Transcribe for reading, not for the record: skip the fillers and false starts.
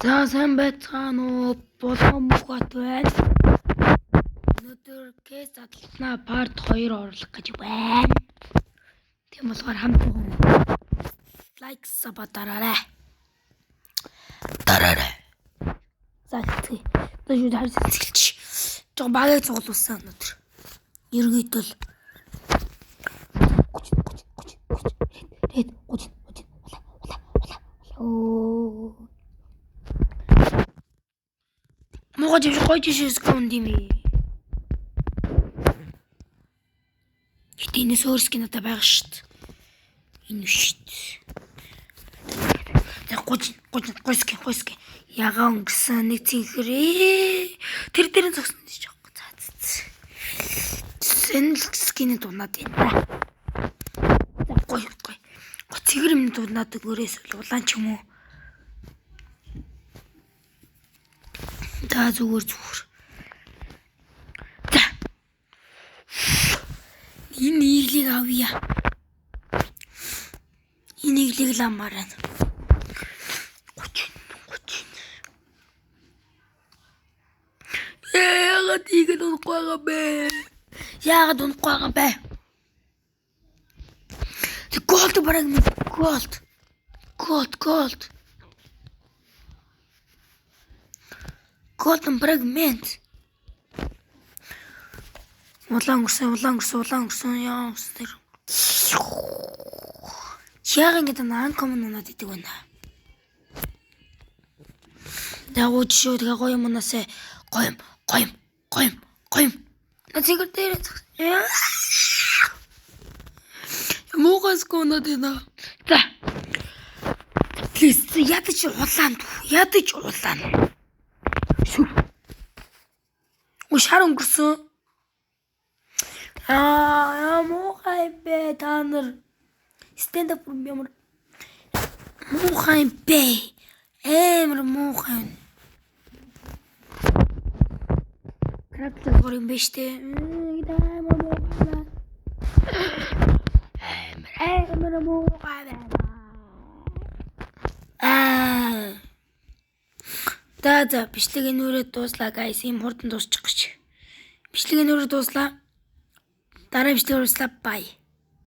За сайн байцгаана уу? Болгон мөхөт байна. Өнөөдөр кейс задлснаа парт 2 оруулах гэж байна. Тийм болохоор хамтдаа лайк сабатараарай. За тэгье. Дөрөв харсан сэлч. Жог багыг цуглуулсан өнөөдөр. Ергийдэл. Могож гойж шискон дими. Хитэнэс өөрсгий надад байгаа штт. Энэ штт. За гойски. Ягаа өнгөрсөн нэг цэнхрээ. Тэр дээрэн зогсон гэж жоохгүй. За. Сэнлскиний дунаад байна. За гой. Цэгэр юм дунаад өгөрөөс улаан ч юм уу. За зүгээр. За. Энэ иглийг авъя. Энэ иглийг ламаарай. Яагаад унахгүй байгаа бэ? Голд бараг минь голд. Golden fragment. Улаан гөрсөн яа. Яг ингэж анкомн унаад идэг байна. Дагууч шүү тэгээ гоё юмнаас гоём. Цэгэр дээр. Муухайс гоноод байна. За. Плиз ядаж улаан. Шар өнгөрсөн. Муухай бэ та нар. Stand up ямар муухай бэ. Эмэр муухай. Краптер горим бэштэй. Эмэр муухай. За бичлэгийн нүрээ дууслаа guys. Ийм хурдан дуусчих гэж. Бичлэгийн нүрээ дууслаа. Дараа бичлэгээр ууслаа. Bye.